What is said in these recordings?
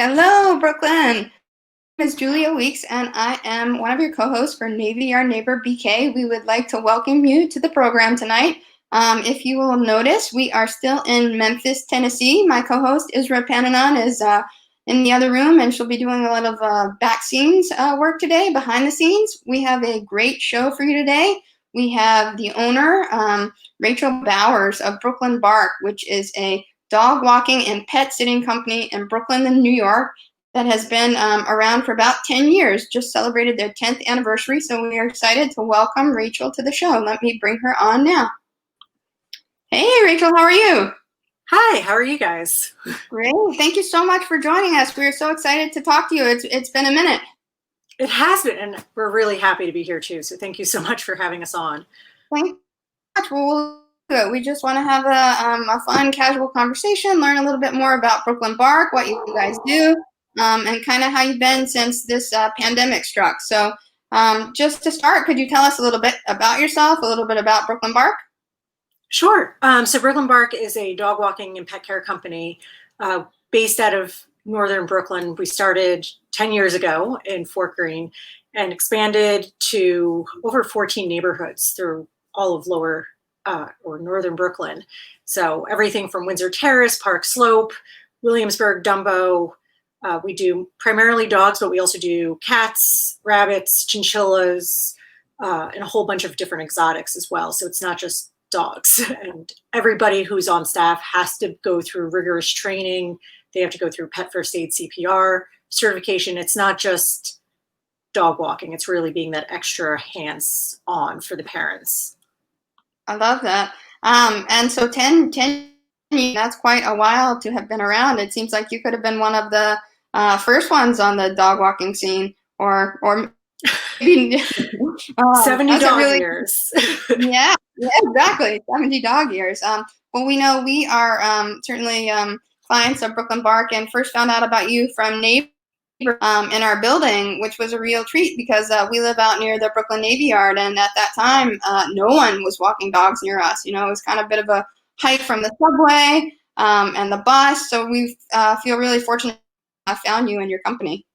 Hello, Brooklyn. My name is Julia Weeks, and I am one of your co-hosts for Navy Our Neighbor BK. We would like to welcome you to the program tonight. If you will notice, we are still in Memphis, Tennessee. My co-host Isra Pananon is in the other room, and she'll be doing a lot of back scenes work today, behind the scenes. We have a great show for you today. We have the owner, Rachel Bowers of Brooklyn Bark, which is a dog walking and pet sitting company in Brooklyn, New York, that has been around for about 10 years, just celebrated their 10th anniversary. So we are excited to welcome Rachel to the show. Let me bring her on now. Hey, Rachel, how are you? Hi, how are you guys? Great. Thank you so much for joining us. We're so excited to talk to you. It's been a minute. It has been, and we're really happy to be here too. So thank you so much for having us on. Thank you so much. Well, we just want to have a fun, casual conversation, learn a little bit more about Brooklyn Bark, what you guys do, and kind of how you've been since this pandemic struck. So just to start, could you tell us a little bit about yourself, a little bit about Brooklyn Bark? Sure. So Brooklyn Bark is a dog walking and pet care company based out of northern Brooklyn. We started 10 years ago in Fort Greene and expanded to over 14 neighborhoods through all of lower or northern Brooklyn. So everything from Windsor Terrace, Park Slope, Williamsburg, Dumbo. We do primarily dogs, but we also do cats, rabbits, chinchillas, and a whole bunch of different exotics as well. So it's not just dogs. And everybody who's on staff has to go through rigorous training. They have to go through pet first aid CPR certification. It's not just dog walking. It's really being that extra hands on for the parents. I love that. And so 10 years, that's quite a while to have been around. It seems like you could have been one of the first ones on the dog walking scene, or maybe 70 dog years. Yeah, exactly. 70 dog years. Well, we know we are certainly clients of Brooklyn Bark, and first found out about you from neighbors in our building, which was a real treat because we live out near the Brooklyn Navy Yard, and at that time, no one was walking dogs near us. You know, it was kind of a bit of a hike from the subway and the bus. So we feel really fortunate to have found you and your company.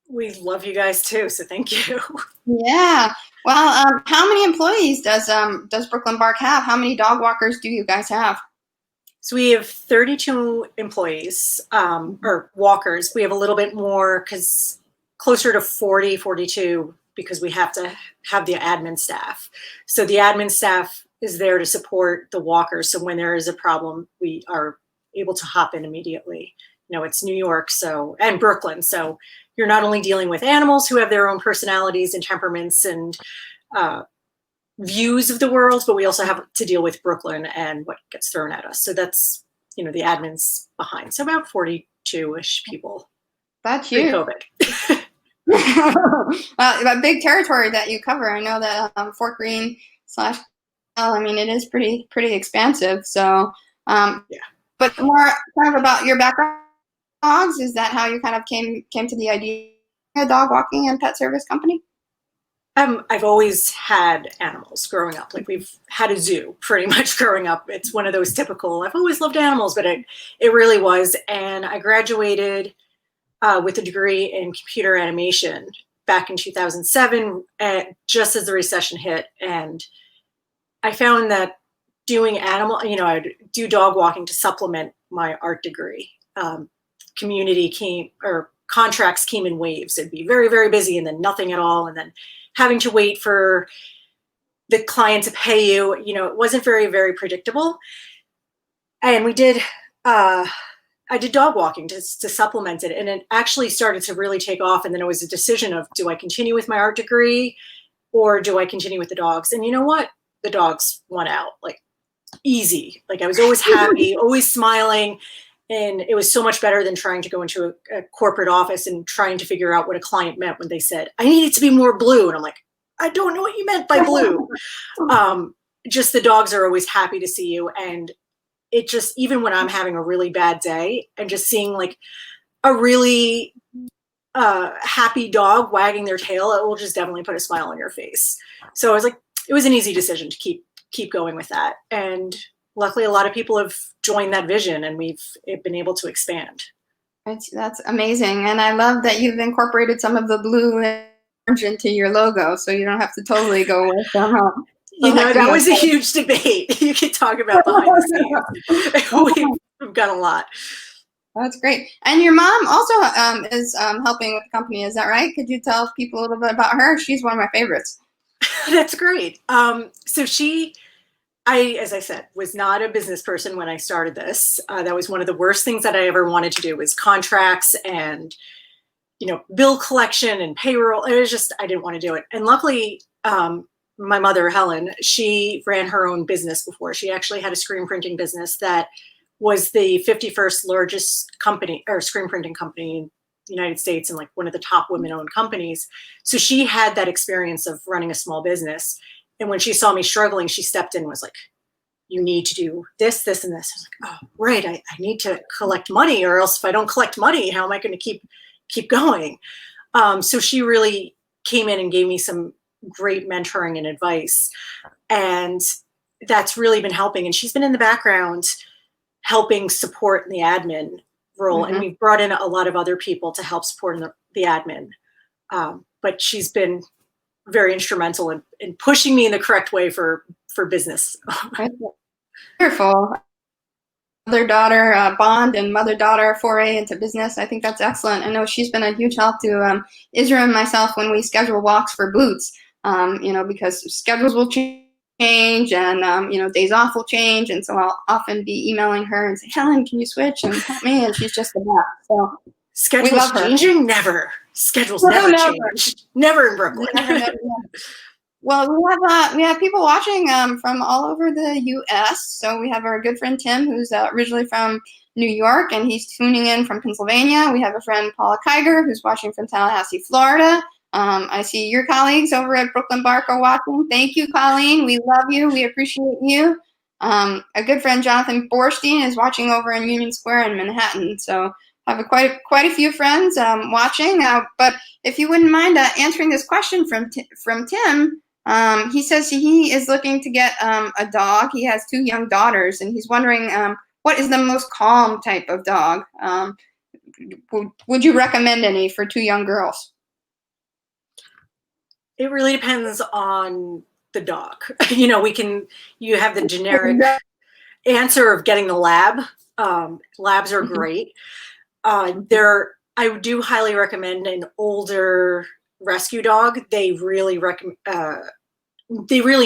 We love you guys too, so thank you. Yeah. Well, how many employees does Brooklyn Bark have? How many dog walkers do you guys have? So we have 32 employees, or walkers. We have a little bit more because closer to 40, 42, because we have to have the admin staff. So the admin staff is there to support the walkers. So when there is a problem, we are able to hop in immediately. You know, it's New York, and Brooklyn. So you're not only dealing with animals who have their own personalities and temperaments and views of the world, but we also have to deal with Brooklyn and what gets thrown at us. So that's, the admin's behind. So about 42-ish people. That's huge. Pre-COVID. A big territory that you cover. I know that Fort Greene / I mean, it is pretty expansive. So, yeah. But more kind of about your background, dogs. Is that how you kind of came to the idea of a dog walking and pet service company? I've always had animals growing up. Like we've had a zoo pretty much growing up. It's one of those typical, I've always loved animals, but it really was. And I graduated with a degree in computer animation back in 2007, just as the recession hit. And I found that doing I'd do dog walking to supplement my art degree. Contracts came in waves. It'd be very, very busy and then nothing at all. And then having to wait for the client to pay you, it wasn't very, very predictable. And I did dog walking to supplement it. And it actually started to really take off. And then it was a decision of, do I continue with my art degree or do I continue with the dogs? And you know what? The dogs won out, like easy. Like I was always happy, always smiling. And it was so much better than trying to go into a corporate office and trying to figure out what a client meant when they said, I need it to be more blue. And I'm like, I don't know what you meant by blue. Just the dogs are always happy to see you. And it just, even when I'm having a really bad day and just seeing like a really happy dog wagging their tail, it will just definitely put a smile on your face. So I was like, it was an easy decision to keep going with that. And luckily, a lot of people have joined that vision and we've been able to expand. That's amazing. And I love that you've incorporated some of the blue and orange into your logo, so you don't have to totally go with That selecting those was a huge debate. You could talk about behind the scenes. We've got a lot. That's great. And your mom also is helping with the company. Is that right? Could you tell people a little bit about her? She's one of my favorites. That's great. So as I said, was not a business person when I started this. That was one of the worst things that I ever wanted to do was contracts and, bill collection and payroll. It was just, I didn't want to do it. And luckily, my mother, Helen, she ran her own business before. She actually had a screen printing business that was the 51st largest company or screen printing company in the United States and like one of the top women-owned companies. So she had that experience of running a small business. And when she saw me struggling, she stepped in and was like, you need to do this, this, and this. I was like, oh, right. I need to collect money, or else if I don't collect money, how am I going to keep going? So she really came in and gave me some great mentoring and advice. And that's really been helping. And she's been in the background helping support in the admin role. Mm-hmm. And we've brought in a lot of other people to help support in the admin. But she's been very instrumental in pushing me in the correct way for business. Wonderful. Mother-daughter bond and mother-daughter foray into business. I think that's excellent. I know she's been a huge help to Israel and myself when we schedule walks for Boots, because schedules will change and, days off will change. And so I'll often be emailing her and say, Helen, can you switch and help me? And she's just the best. So schedules changing? Never. Schedules never change. Never in Brooklyn. Never. Well, we have people watching from all over the U.S. So we have our good friend Tim, who's originally from New York, and he's tuning in from Pennsylvania. We have a friend, Paula Kiger, who's watching from Tallahassee, Florida. I see your colleagues over at Brooklyn Bark are watching. Thank you, Colleen. We love you. We appreciate you. A good friend, Jonathan Borstein, is watching over in Union Square in Manhattan. So I have quite a few friends watching. But if you wouldn't mind answering this question from Tim, he says he is looking to get a dog. He has 2 young daughters, and he's wondering what is the most calm type of dog. Would you recommend any for 2 young girls? It really depends on the dog. You have the generic answer of getting the lab. Labs are great. I do highly recommend an older rescue dog. They really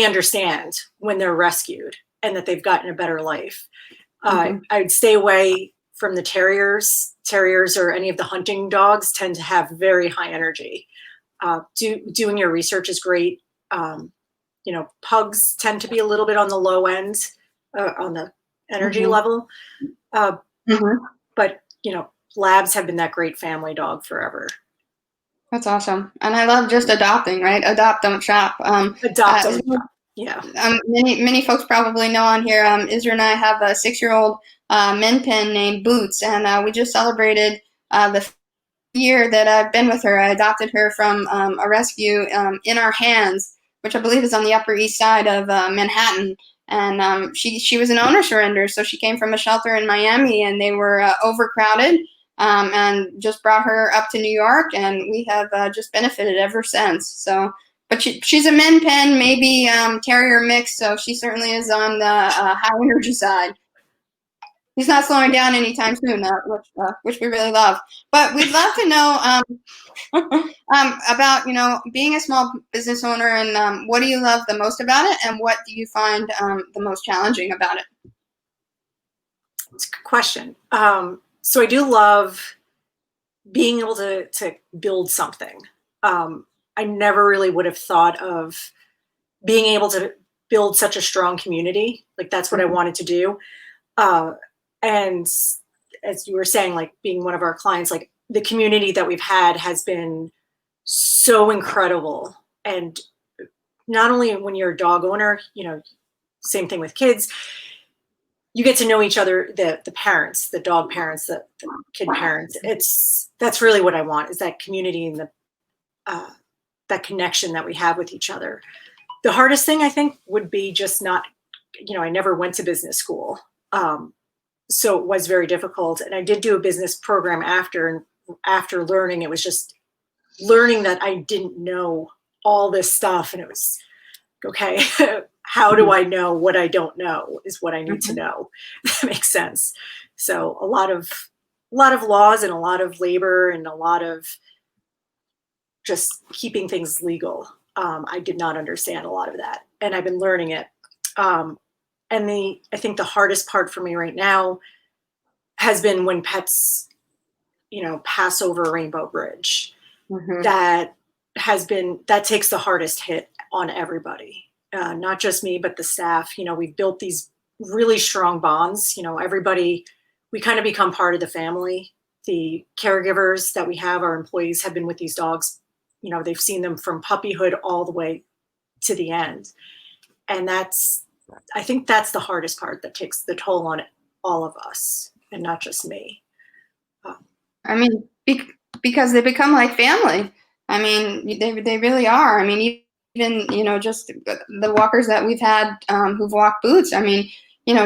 understand when they're rescued and that they've gotten a better life. I would stay away from the terriers. Terriers or any of the hunting dogs tend to have very high energy. Doing your research is great. Pugs tend to be a little bit on the low end on the energy level. But, labs have been that great family dog forever. That's awesome. And I love just adopting, right? Adopt, don't shop. Adopt, don't shop. Yeah. Many folks probably know on here, Isra and I have a 6-year-old min pin named Boots, and we just celebrated the year that I've been with her. I adopted her from a rescue in our hands, which I believe is on the Upper East Side of Manhattan. And she was an owner surrender, so she came from a shelter in Miami, and they were overcrowded. And just brought her up to New York, and we have just benefited ever since. So, but she's a min pin, maybe terrier mix, so she certainly is on the high energy side. He's not slowing down anytime soon, which we really love. But we'd love to know about being a small business owner, and what do you love the most about it, and what do you find the most challenging about it? It's a good question. So I do love being able to build something. I never really would have thought of being able to build such a strong community. Like that's what I wanted to do. And as you were saying, like being one of our clients, like the community that we've had has been so incredible. And not only when you're a dog owner, same thing with kids, you get to know each other, the parents, the dog parents, the kid parents. That's really what I want, is that community and that connection that we have with each other. The hardest thing I think would be just not, I never went to business school. So it was very difficult. And I did do a business program after, and after learning, it was just learning that I didn't know all this stuff. And it was, okay, how do I know what I don't know is what I need to know. That makes sense. So a lot of laws and a lot of labor and a lot of just keeping things legal. I did not understand a lot of that, and I've been learning it. And I think the hardest part for me right now has been when pets, pass over a rainbow bridge. That takes the hardest hit on everybody, not just me, but the staff. We've built these really strong bonds. Everybody, we kind of become part of the family. The caregivers that we have, our employees, have been with these dogs. They've seen them from puppyhood all the way to the end. And I think that's the hardest part that takes the toll on all of us and not just me. I mean, because they become like family. I mean, they really are. I mean, even, just the walkers that we've had who've walked Boots. I mean,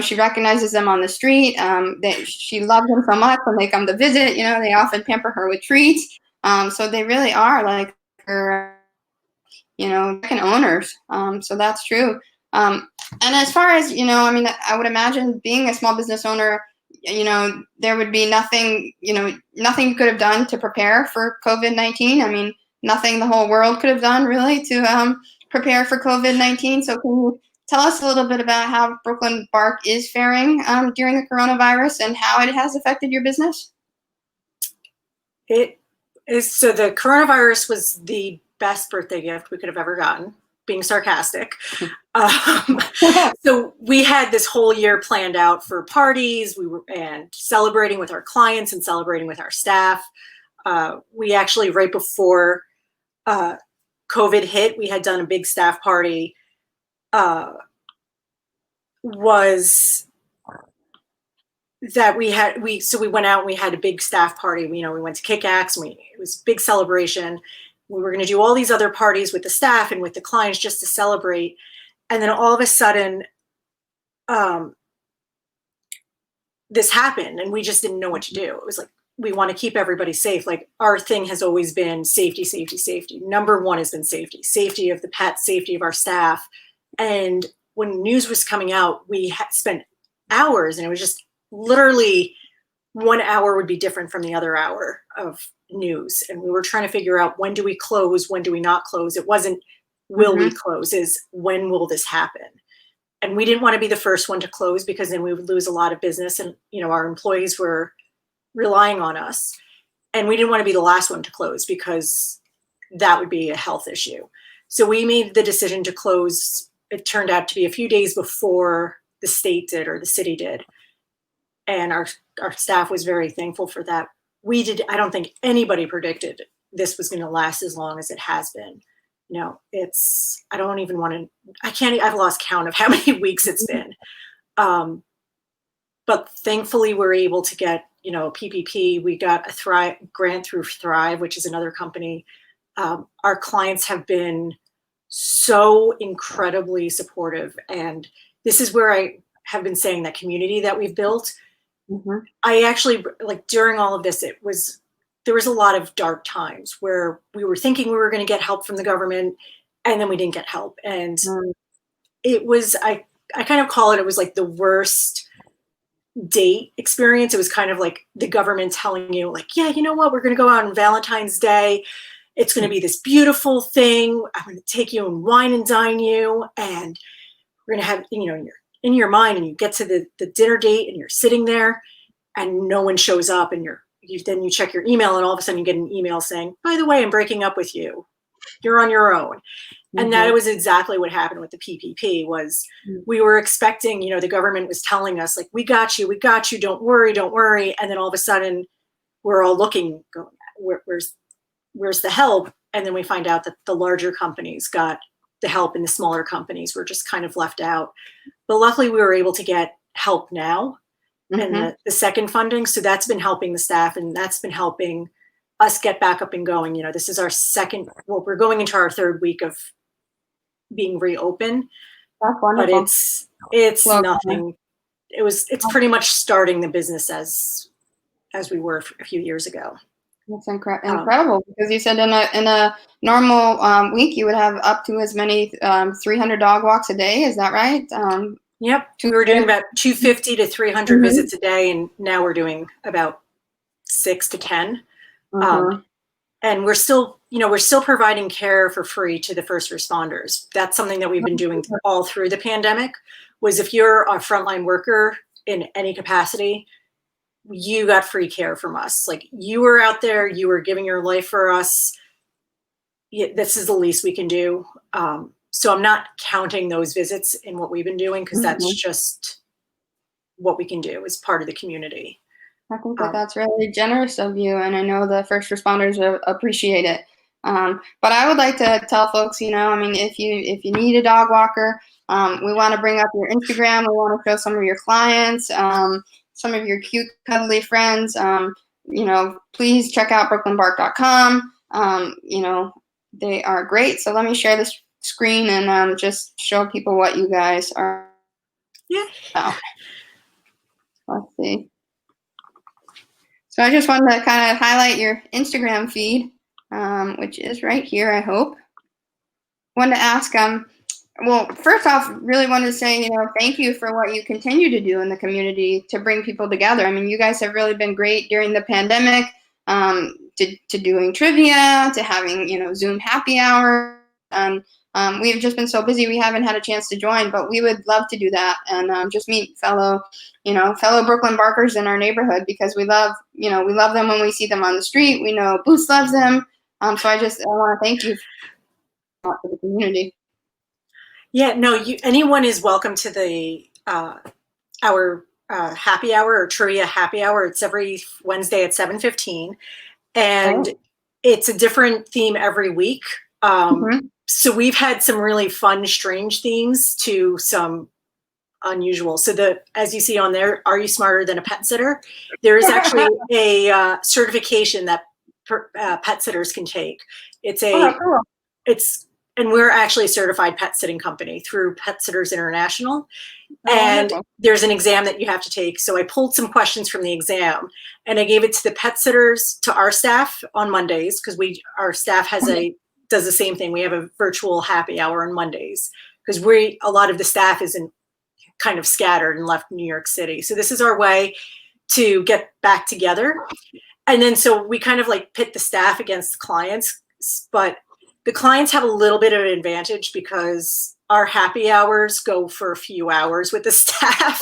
she recognizes them on the street. She loves them so much when they come to visit. They often pamper her with treats. So they really are like her, second owners. So that's true. And as far as, I mean, I would imagine being a small business owner, there would be nothing you could have done to prepare for COVID-19. I mean, nothing the whole world could have done really to prepare for COVID-19. So can you tell us a little bit about how Brooklyn Bark is faring during the coronavirus and how it has affected your business? So the coronavirus was the best birthday gift we could have ever gotten, being sarcastic. So we had this whole year planned out for parties. And celebrating with our clients and celebrating with our staff. We actually, right before COVID hit, we had done a big staff party. Was that we went out and we had a big staff party. We went to Kick-Axe, and it was a big celebration. We were going to do all these other parties with the staff and with the clients just to celebrate. And then all of a sudden, this happened, and we just didn't know what to do. It was like, we want to keep everybody safe. Like, our thing has always been safety, safety, safety. Number one has been safety of the pets, safety of our staff. And when news was coming out, we had spent hours, and it was just literally 1 hour would be different from the other hour of news. And we were trying to figure out, when do we close? When do we not close? It wasn't, will we close? Is, when will this happen? And we didn't want to be the first one to close, because then we would lose a lot of business, and our employees were relying on us. And we didn't want to be the last one to close, because that would be a health issue. So we made the decision to close. It turned out to be a few days before the state did, or the city did. And our staff was very thankful for that. I don't think anybody predicted this was going to last as long as it has been. I don't even want to, I've lost count of how many weeks it's been. But thankfully we're able to get, PPP. We got a grant through Thrive, which is another company. Our clients have been so incredibly supportive. And this is where I have been saying that community that we've built. I actually, like, during all of this, there was a lot of dark times where we were thinking we were going to get help from the government, and then we didn't get help. And it was, I kind of call it was like the worst date experience. It was kind of like the government telling you, like, yeah, you know what, we're going to go out on Valentine's Day. It's going to be this beautiful thing. I'm going to take you and wine and dine you. And we're going to have, you're in your mind, and you get to the dinner date, and you're sitting there, and no one shows up, and then you check your email, and all of a sudden you get an email saying, by the way, I'm breaking up with you. You're on your own. And that was exactly what happened with the PPP. Was we were expecting, the government was telling us, like, we got you, don't worry. And then all of a sudden we're all looking, going, where's the help? And then we find out that the larger companies got the help, and the smaller companies were just kind of left out. But luckily we were able to get help now, and the second funding. So that's been helping the staff, and that's been helping us get back up and going. This is our we're going into our third week of being reopened. That's wonderful. But it's nothing. it's pretty much starting the business as we were a few years ago. That's incredible, because you said in a normal week you would have up to as many 300 dog walks a day. Is that right? Yep, we were doing about 250 to 300 visits a day, and now we're doing about 6 to 10. And we're still providing care for free to the first responders. That's something that we've been doing all through the pandemic. Was if you're a frontline worker in any capacity, you got free care from us. Like, you were out there, you were giving your life for us. This is the least we can do. So I'm not counting those visits in what we've been doing, because that's just what we can do as part of the community. I think that's really generous of you, and I know the first responders appreciate it. But I would like to tell folks, I mean, if you need a dog walker, we want to bring up your Instagram. We want to show some of your clients, some of your cute, cuddly friends. Please check out brooklynbark.com. They are great. So let me share this screen and just show people what you guys are. Yeah. Oh. Let's see. So I just wanted to kind of highlight your Instagram feed, which is right here, I hope. Wanted to ask, well, first off, really wanted to say, thank you for what you continue to do in the community to bring people together. I mean, you guys have really been great during the pandemic, to doing trivia, to having, Zoom happy hour. And we've just been so busy, we haven't had a chance to join, but we would love to do that and just meet fellow Brooklyn Barkers in our neighborhood, because we love them when we see them on the street. We know Boots loves them. So I want to thank you for the community. Yeah, no, anyone is welcome to the our happy hour or trivia happy hour. It's every Wednesday at 7:15, and it's a different theme every week. So we've had some really fun, strange themes to some unusual. So as you see on there, Are You Smarter Than a Pet Sitter? There is actually a certification that pet sitters can take. And we're actually a certified pet sitting company through Pet Sitters International. And there's an exam that you have to take. So I pulled some questions from the exam and I gave it to the pet sitters, to our staff on Mondays, because our staff does the same thing. We have a virtual happy hour on Mondays, because a lot of the staff isn't kind of scattered and left New York City. So this is our way to get back together. And then so we kind of like pit the staff against the clients, but the clients have a little bit of an advantage because our happy hours go for a few hours with the staff.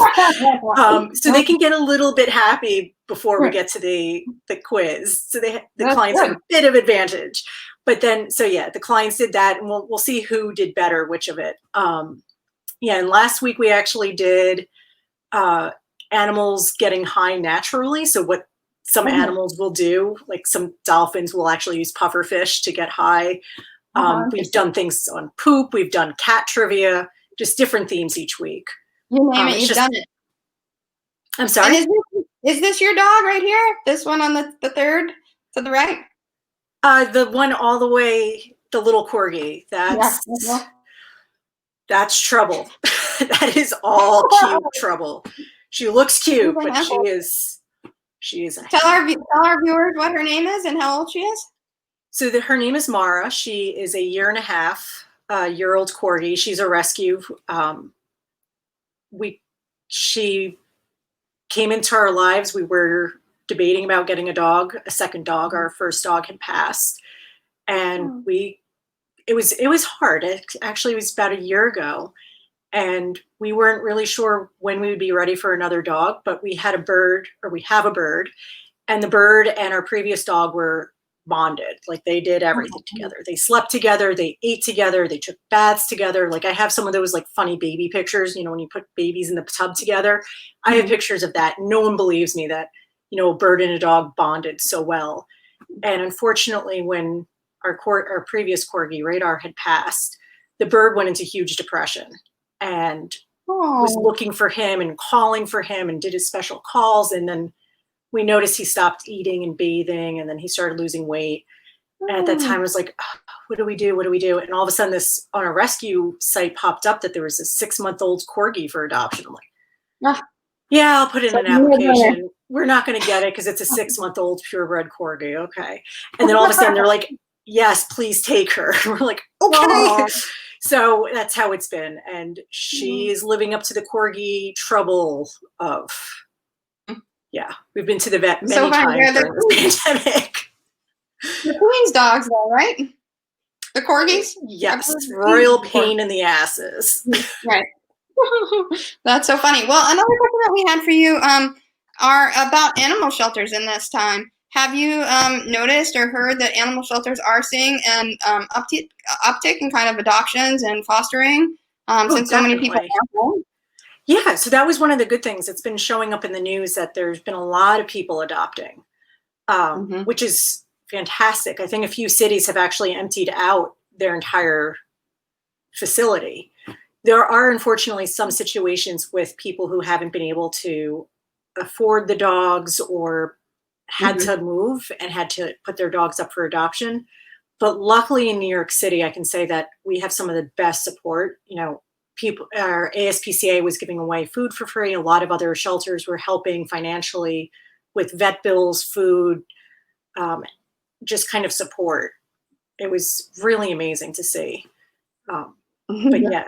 So they can get a little bit happy before we get to the quiz. So the clients have a bit of advantage. But then, so yeah, the clients did that, and we'll see who did better, which of it. And last week we actually did animals getting high naturally. So what some animals will do, like some dolphins will actually use pufferfish to get high. We've done things on poop. We've done cat trivia, just different themes each week. You name it, you've done it. I'm sorry? And is this your dog right here? This one on the third to the right? The one all the way, the little corgi. That's trouble. That is all cute trouble. She looks cute, but she is. Tell our viewers what her name is and how old she is. So her name is Mara. She is a 1.5-year-old corgi. She's a rescue. She came into our lives. We were debating about getting a second dog. Our first dog had passed, and it was hard. It actually was about a year ago, and we weren't really sure when we would be ready for another dog. But we have a bird, and the bird and our previous dog were bonded. Like, they did everything together. They slept together, they ate together, they took baths together. Like, I have some of those like funny baby pictures, when you put babies in the tub together. I have pictures of that. No one believes me that, a bird and a dog bonded so well. And unfortunately, when our previous corgi, Radar, had passed, the bird went into huge depression and was looking for him and calling for him and did his special calls. And then we noticed he stopped eating and bathing, and then he started losing weight. And at that time, I was like, what do we do? What do we do? And all of a sudden, this on a rescue site popped up that there was a 6-month-old corgi for adoption. I'm like, Yeah, I'll put in So an application. We're not going to get it because it's a 6-month-old purebred corgi. Okay. And then all of a sudden they're like, yes, please take her. We're like, okay. Aw. So that's how it's been. And she is living up to the corgi trouble of, yeah, we've been to the vet So many funny. times They're during this pandemic. the Queen's dogs, though, right? The corgis? Yes, royal pain in the asses. Right. That's so funny. Well, another question that we had for you are about animal shelters in this time. Have you noticed or heard that animal shelters are seeing an uptick in kind of adoptions and fostering since so many people Definitely. are home? Yeah, so that was one of the good things. It's been showing up in the news that there's been a lot of people adopting, which is fantastic. I think a few cities have actually emptied out their entire facility. There are unfortunately some situations with people who haven't been able to afford the dogs or had to move and had to put their dogs up for adoption. But luckily in New York City, I can say that we have some of the best support. You know, people, our ASPCA was giving away food for free. A lot of other shelters were helping financially with vet bills, food, just kind of support. It was really amazing to see. But yeah,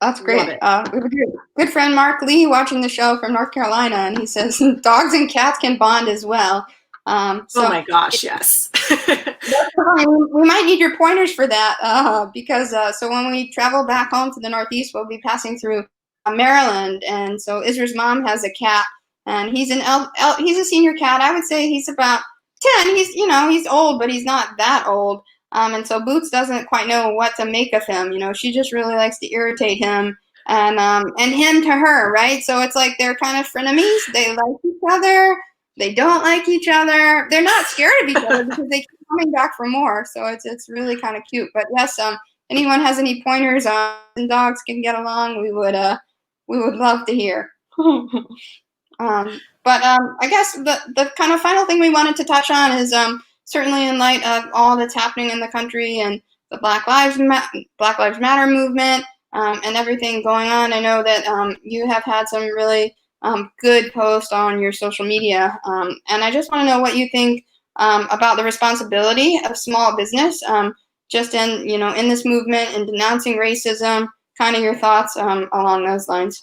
That's love great. it. We have a good friend, Mark Lee, watching the show from North Carolina, and he says dogs and cats can bond as well. Oh my gosh, yes. We might need your pointers for that because so when we travel back home to the Northeast, we'll be passing through Maryland, and so Israel's mom has a cat, and he's he's a senior cat. I would say he's about 10. He's old, but he's not that old. And so Boots doesn't quite know what to make of him. She just really likes to irritate him and him to her, right? So it's like they're kind of frenemies. They like each other. They don't like each other. They're not scared of each other because they keep coming back for more. So it's really kind of cute. But yes, anyone has any pointers on dogs can get along, we would love to hear. I guess the kind of final thing we wanted to touch on is certainly in light of all that's happening in the country and the Black Lives Matter movement and everything going on. I know that you have had some really good posts on your social media, and I just want to know what you think about the responsibility of small business, just in this movement and denouncing racism. Kind of your thoughts along those lines.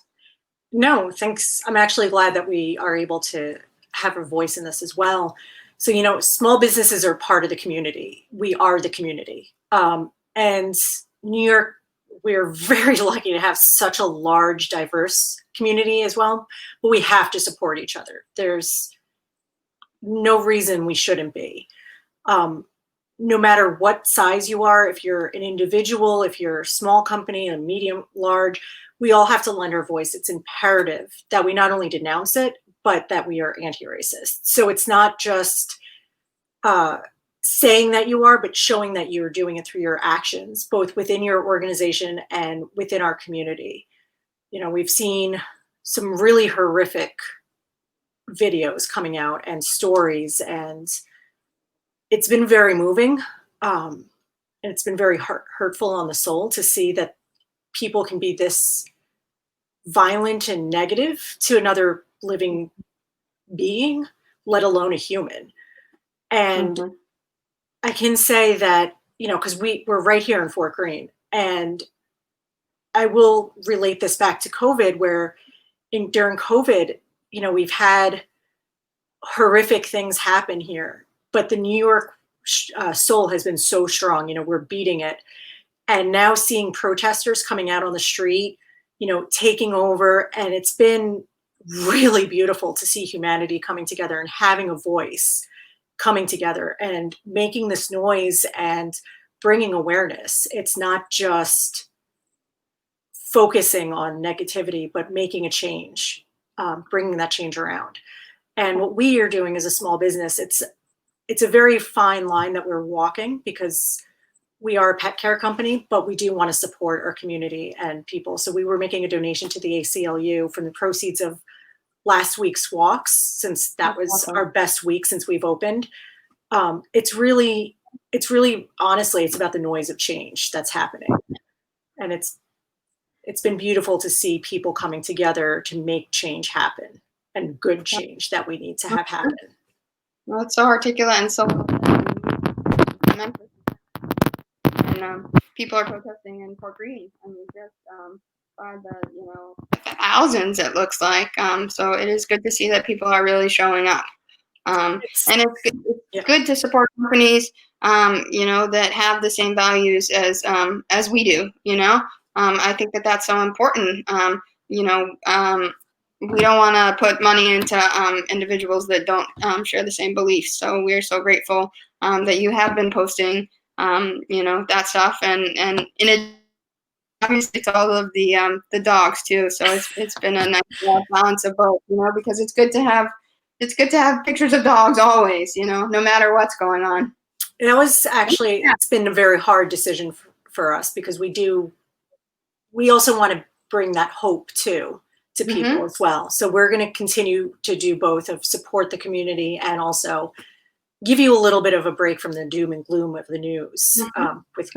No, thanks. I'm actually glad that we are able to have a voice in this as well. So, small businesses are part of the community. We are the community. And New York, we're very lucky to have such a large, diverse community as well, but we have to support each other. There's no reason we shouldn't be. No matter what size you are, if you're an individual, if you're a small company, a medium, large, we all have to lend our voice. It's imperative that we not only denounce it, but that we are anti-racist. So it's not just saying that you are, but showing that you're doing it through your actions, both within your organization and within our community. We've seen some really horrific videos coming out and stories, and it's been very moving. And it's been very hurtful on the soul to see that people can be this violent and negative to another living being, let alone a human. And I can say that, because we're right here in Fort Greene, and I will relate this back to COVID, where during COVID, we've had horrific things happen here, but the New York soul has been so strong. We're beating it. And now seeing protesters coming out on the street, taking over, and it's been really beautiful to see humanity coming together and having a voice, coming together and making this noise and bringing awareness. It's not just focusing on negativity, but making a change, bringing that change around. And what we are doing as a small business, it's a very fine line that we're walking, because we are a pet care company, but we do want to support our community and people. So we were making a donation to the ACLU from the proceeds of last week's walks, since that was our best week since we've opened. It's really honestly, it's about the noise of change that's happening. And it's been beautiful to see people coming together to make change happen, and good change that we need to have happen. Well, it's so articulate and so and people are protesting in Port Greene. I mean, just by the thousands, it looks like. So it is good to see that people are really showing up. And it's good to support companies, that have the same values as we do. I think that that's so important. We don't want to put money into individuals that don't share the same beliefs. So we're so grateful that you have been posting, that stuff, and in it, obviously it's all of the dogs too. So it's been a nice balance of both, because it's good to have pictures of dogs always, no matter what's going on. That was actually, it's been a very hard decision for us, because we also want to bring that hope to people as well. So we're going to continue to do both, of support the community and also give you a little bit of a break from the doom and gloom of the news, with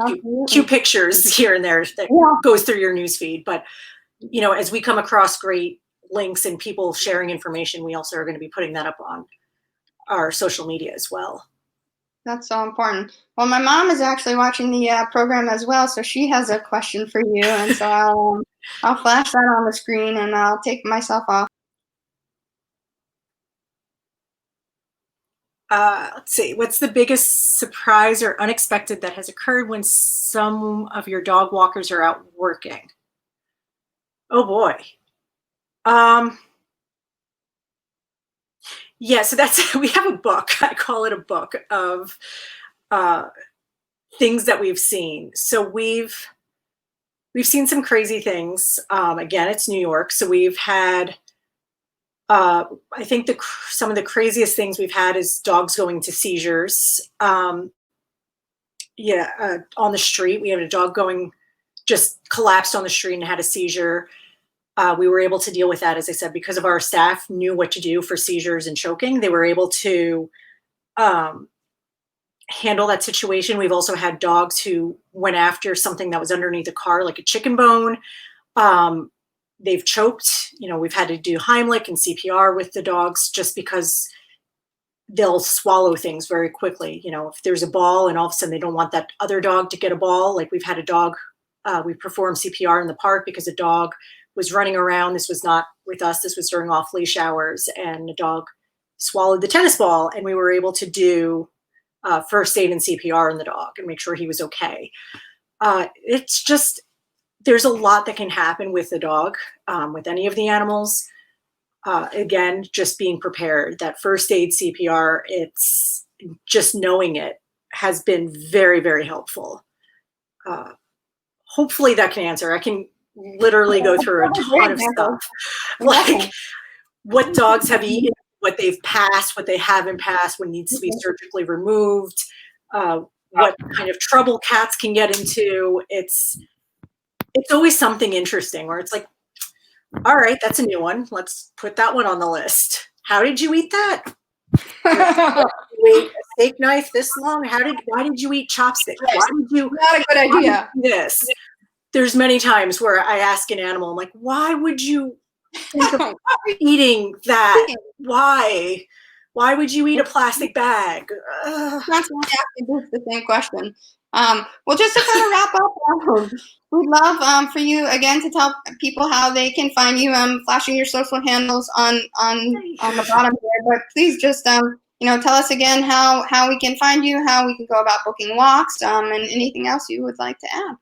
cute pictures here and there that goes through your news feed. But, as we come across great links and people sharing information, we also are going to be putting that up on our social media as well. That's so important. Well, my mom is actually watching the program as well, so she has a question for you, and so I'll flash that on the screen, and I'll take myself off. Let's see. What's the biggest surprise or unexpected that has occurred when some of your dog walkers are out working? Oh boy. Yeah, so we have a book. I call it a book of things that we've seen. So we've seen some crazy things. Again, it's New York, so we've had. I think some of the craziest things we've had is dogs going to seizures. On the street, we had a dog just collapsed on the street and had a seizure. We were able to deal with that, as I said, because of our staff knew what to do for seizures and choking. They were able to handle that situation. We've also had dogs who went after something that was underneath a car, like a chicken bone. They've choked. We've had to do Heimlich and CPR with the dogs, just because they'll swallow things very quickly. If there's a ball and all of a sudden they don't want that other dog to get a ball, like we've had a dog, we performed CPR in the park because a dog was running around. This was not with us. This was during off leash hours, and the dog swallowed the tennis ball, and we were able to do first aid and CPR in the dog and make sure he was okay. It's just, there's a lot that can happen with the dog, with any of the animals. Again, just being prepared. That first aid CPR, it's just knowing it has been very, very helpful. Hopefully that can answer. I can literally go through a ton of stuff, like what dogs have eaten, what they've passed, what they haven't passed, what needs to be surgically removed, what kind of trouble cats can get into. It's always something interesting where it's like, all right, that's a new one. Let's put that one on the list. How did you eat that? You ate a steak knife this long? Why did you eat chopsticks? Why did you? Not a good idea. This. There's many times where I ask an animal, I'm like, why would you think of eating that? Why? Why would you eat a plastic bag? That's why I asked the same question. Well, just to kind of wrap up, we'd love for you again to tell people how they can find you. Flashing your social handles on the bottom there, but please just tell us again how we can find you, how we can go about booking walks, and anything else you would like to add.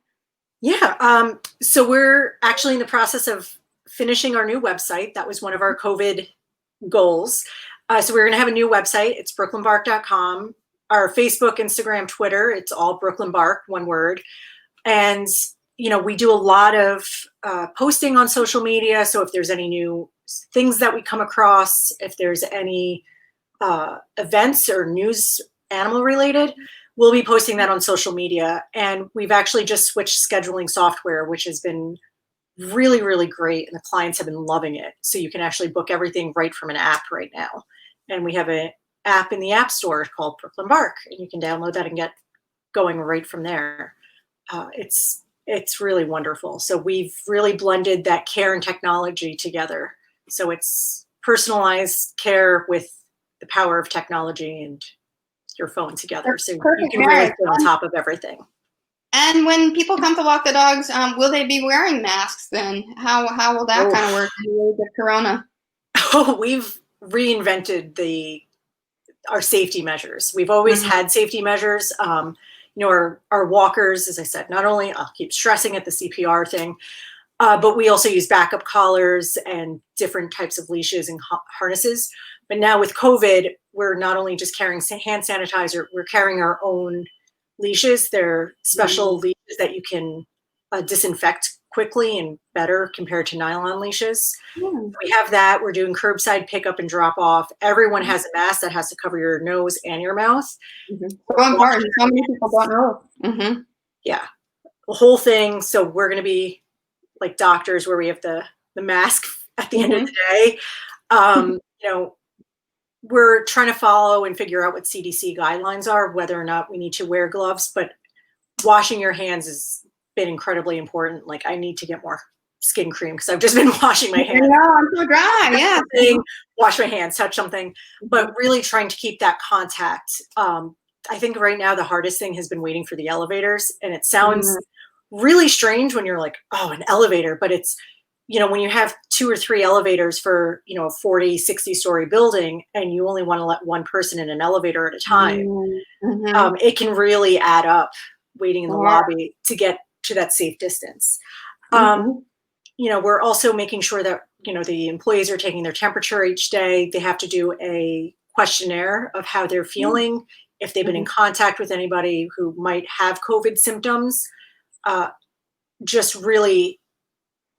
Yeah. So we're actually in the process of finishing our new website. That was one of our COVID goals. So we're going to have a new website. It's brooklynbark.com. Our Facebook, Instagram, Twitter, it's all Brooklyn Bark, one word. And, we do a lot of posting on social media. So if there's any new things that we come across, if there's any events or news animal related, we'll be posting that on social media. And we've actually just switched scheduling software, which has been really, really great. And the clients have been loving it. So you can actually book everything right from an app right now. And we have an app in the App Store called Brooklyn Bark, and you can download that and get going right from there. It's it's really wonderful. So we've really blended that care and technology together. So it's personalized care with the power of technology and your phone together. So you Perfect can really marriage. stay on top of everything. And when people come to walk the dogs, will they be wearing masks then? How will that kind of work with Corona? Oh, we've reinvented our safety measures. We've always had safety measures. Our walkers, as I said, not only I'll keep stressing at the CPR thing, but we also use backup collars and different types of leashes and harnesses. But now with COVID, we're not only just carrying hand sanitizer, we're carrying our own leashes. They're special leashes that you can disinfect quickly and better compared to nylon leashes. We have that. We're doing curbside pickup and drop off. Everyone has a mask that has to cover your nose and your mouth. So important. So many people don't know. Yeah, the whole thing. So we're going to be like doctors where we have the mask at the end of the day. We're trying to follow and figure out what CDC guidelines are, whether or not we need to wear gloves, but washing your hands has been incredibly important. Like I need to get more skin cream because I've just been washing my hands. No, I'm so dry. Yeah. Wash my hands, touch something, but really trying to keep that contact. I think right now the hardest thing has been waiting for the elevators, and it sounds really strange when you're like, oh, an elevator, but it's, when you have 2 or 3 elevators for, a 40, 60-story building, and you only want to let one person in an elevator at a time, it can really add up waiting in the lobby to get to that safe distance. We're also making sure that, the employees are taking their temperature each day. They have to do a questionnaire of how they're feeling, if they've been in contact with anybody who might have COVID symptoms, just really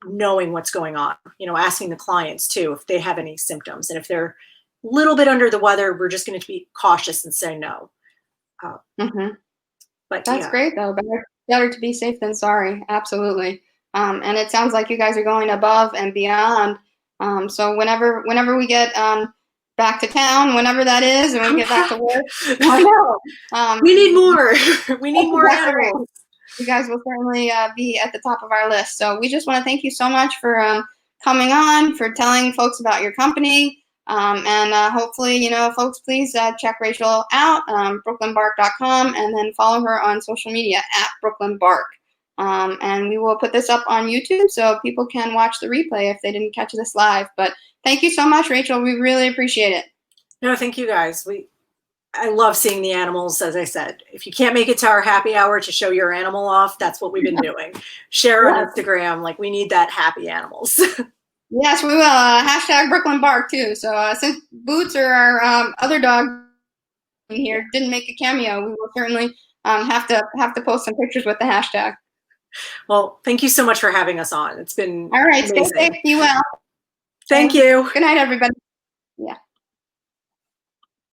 knowing what's going on, asking the clients too, if they have any symptoms. And if they're a little bit under the weather, we're just going to be cautious and say no. But that's great though. Better to be safe than sorry. Absolutely. And it sounds like you guys are going above and beyond. So whenever we get back to town, whenever that is, and we get back to work, we need more. We need more animals. You guys will certainly be at the top of our list. So we just want to thank you so much for coming on, for telling folks about your company. And hopefully, folks, please check Rachel out, brooklynbark.com, and then follow her on social media at brooklynbark. And we will put this up on YouTube so people can watch the replay if they didn't catch this live. But thank you so much, Rachel. We really appreciate it. No, thank you guys. I love seeing the animals. As I said, if you can't make it to our happy hour to show your animal off, that's what we've been doing. Share on Instagram. Like we need that happy animals. Yes, we will. Hashtag Brooklyn Bark too. So since Boots or our other dog here didn't make a cameo, we will certainly have to post some pictures with the hashtag. Well, thank you so much for having us on. It's been all right. Amazing. Stay safe. Be well. Thank you. Good night, everybody. Yeah.